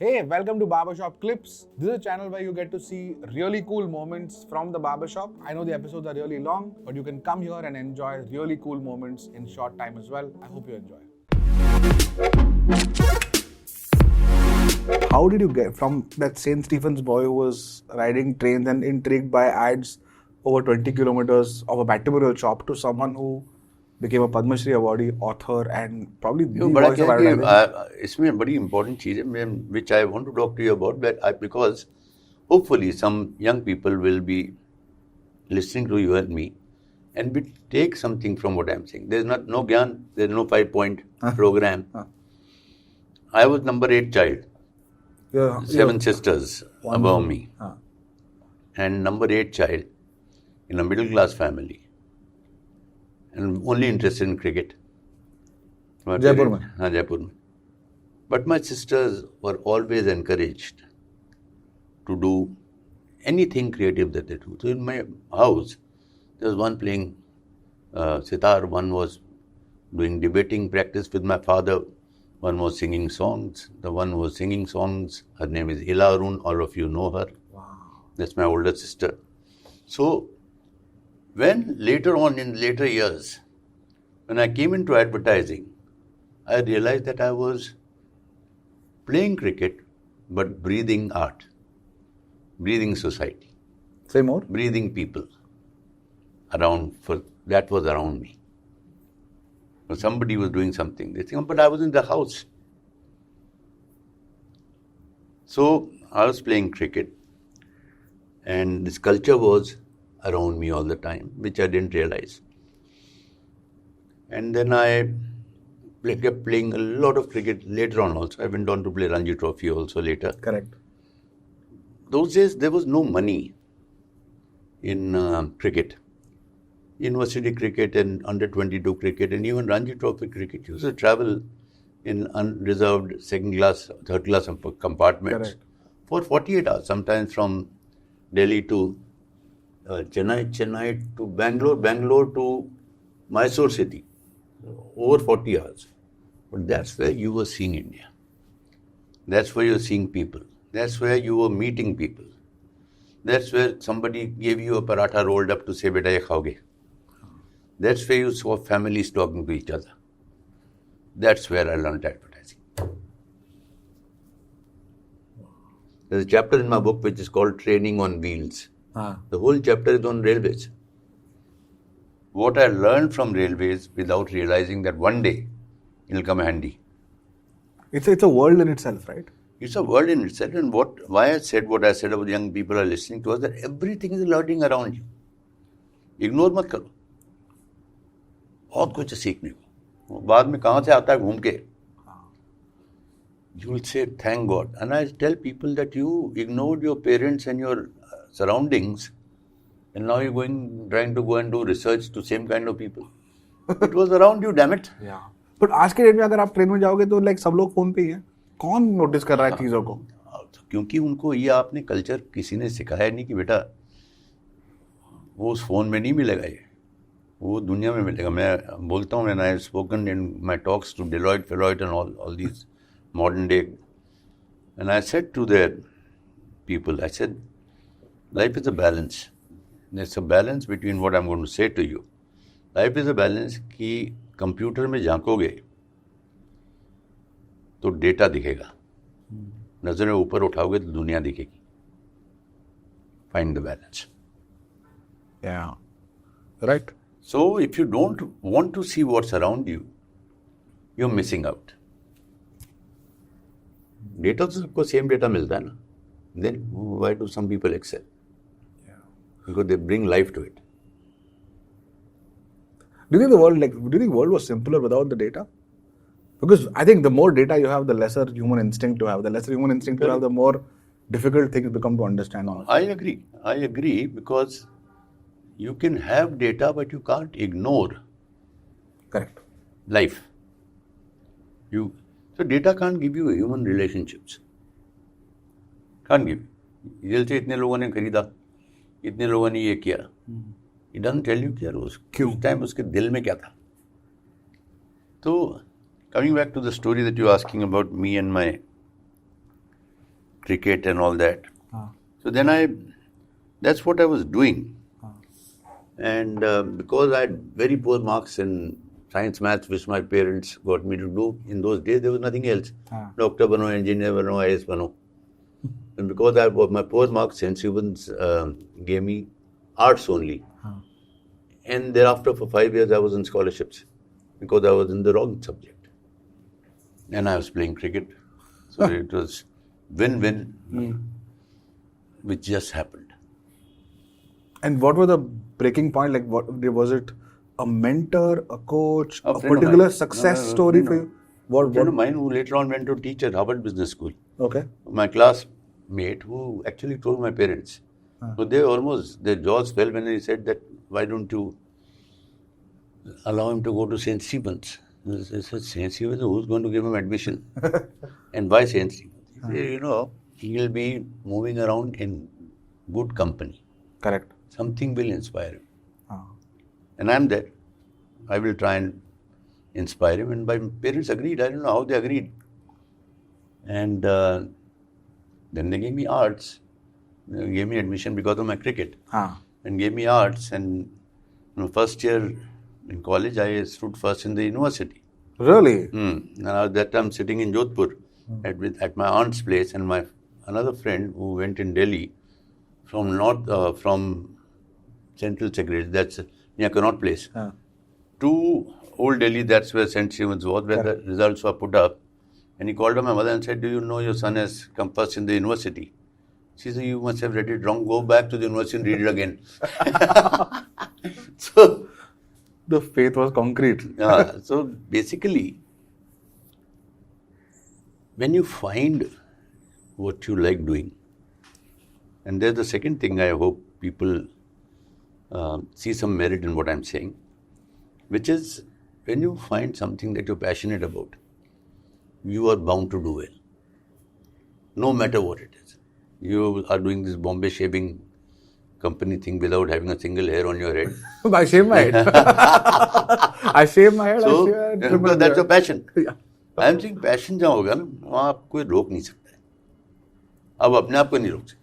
Hey, welcome to Barbershop Clips. This is a channel where you get to see really cool moments from the barbershop. I know the episodes are really long, but you can come here and enjoy really cool moments in short time as well. I hope you enjoy. How did you get from that St. Stephen's boy who was riding trains and intrigued by ads over 20 kilometers of a matrimonial shop to someone who became a Padma Shri awardee, author and probably the बड़ा voice क्या of है कि advertising? इसमें बड़ी important चीज़ है which I want to talk to you about because hopefully some young people will be listening to you and me and will take something from what I'm saying. There's no Gyan, there's no 5-point program. I was number 8 child, 7 sisters above me, and number 8 child in a middle class family. And only interested in cricket. Jaipur mein? हाँ, Jaipur में. But my sisters were always encouraged to do anything creative that they do. So in my house, there was one playing sitar, one was doing debating practice with my father, one was singing songs. The one who was singing songs, her name is Ila Arun, all of you know her. Wow. That's my older sister. So, when later on in later years, when I came into advertising, I realized that I was playing cricket but breathing art, breathing society, Say more. breathing people that was around me. So somebody was doing something, they think, but I was in the house. So I was playing cricket and this culture was around me all the time, which I didn't realize. And then I kept playing a lot of cricket later on also. I went on to play Ranji Trophy also later. Correct. Those days, there was no money in cricket. University cricket and under-22 cricket and even Ranji Trophy cricket used to travel in unreserved second class, third class compartments. Correct. For 48 hours, sometimes from Delhi to Chennai to Bangalore to Mysore city, over 40 hours. But that's where you were seeing India. That's where you were seeing people. That's where you were meeting people. That's where somebody gave you a paratha rolled up to say, beta ye khaoge. That's where you saw families talking to each other. That's where I learned advertising. There's a chapter in my book which is called Training on Wheels. The whole chapter is on railways. What I learned from railways without realizing that one day it will come handy. It's a world in itself, right? It's a world in itself, and why I said what I said about young people are listening to us, that everything is learning around you. Ignore मत करो. बहुत कुछ है सीखने को. बाद में कहाँ से आता है घूम के? You will say, thank God. And I tell people that you ignored your parents and your surroundings, and now you're trying to go and do research to same kind of people. It was around you, damn it. Yeah. But आज के date में अगर आप train में जाओगे तो like सब लोग फोन पे ही है. कौन नोटिस कर रहा है चीजों को? क्योंकि उनको ये आपने कल्चर किसी ने सिखाया नहीं कि बेटा वो उस फोन में नहीं मिलेगा, ये वो दुनिया में मिलेगा. मैं बोलता हूँ, when I have spoken in my talks to Deloitte and all these modern day, and I said to their people, I said, life is a balance. There's a balance between what I'm going to say to you. Life is a balance कि computer में झांकोगे तो data दिखेगा, नजरें ऊपर उठाओगे तो दुनिया दिखेगी. Find the balance. Yeah. Right. So if you don't want to see what's around you, you're missing out. Data तो सबको सेम डेटा मिलता है ना. Then why do some people excel? Yeah. Because they bring life to it. Do you think the world was simpler without the data? Because I think the more data you have, the lesser human instinct you have. The lesser human instinct you have, the more difficult things become to understand. I agree because you can have data, but you can't ignore. Correct. Life. So data can't give you human relationships. Can't give. Jail से इतने लोगों ने खरीदा, इतने लोगों ने ये किया. It doesn't tell you क्या उस टाइम उसके दिल में क्या था. तो coming back to the story that you're asking about me and my cricket and all that. Ah. So then that's what I was doing. And because I had very poor marks in science, maths, which my parents got me to do, in those days there was nothing else. Doctor bano, engineer bano, IAS bano. And because I my poor marks, St. Stephen's gave me arts only. And thereafter for 5 years I was in scholarships because I was in the wrong subject. And I was playing cricket. So it was win-win, which just happened. And what was the breaking point? Like, what was it? A mentor, a coach, a friend of particular mine. success story for you? A friend of mine who later on went to teach at Harvard Business School. Okay. My classmate who actually told my parents. So their jaws fell when he said that, why don't you allow him to go to St. Stephen's? I said, St. Stephen's, who's going to give him admission? And why St. Stephen's? He said, he'll be moving around in good company. Correct. Something will inspire him. And I'm there. I will try and inspire him. And my parents agreed. I don't know how they agreed. And then they gave me arts. They gave me admission because of my cricket. And gave me arts. And first year in college, I stood first in the university. Really? Now that I'm sitting in Jodhpur at my aunt's place, and my another friend who went in Delhi from Central Secretariat, that's near Connaught Place, to Old Delhi, that's where St. Stephen's was, where the results were put up. And he called up my mother and said, do you know your son has come first in the university? She said, you must have read it wrong. Go back to the university and read it again. So the faith was concrete. So basically, when you find what you like doing, and there's the second thing I hope people see some merit in what I'm saying, which is when you find something that you're passionate about, you are bound to do well, no matter what it is. You are doing this Bombay shaving company thing without having a single hair on your head. I shave my head. I shave my head. So, that's your passion. Yeah. I am saying passion जहाँ होगा ना, वहाँ आप कोई रोक नहीं सकता है. अब अपने आप को नहीं रोक सकते.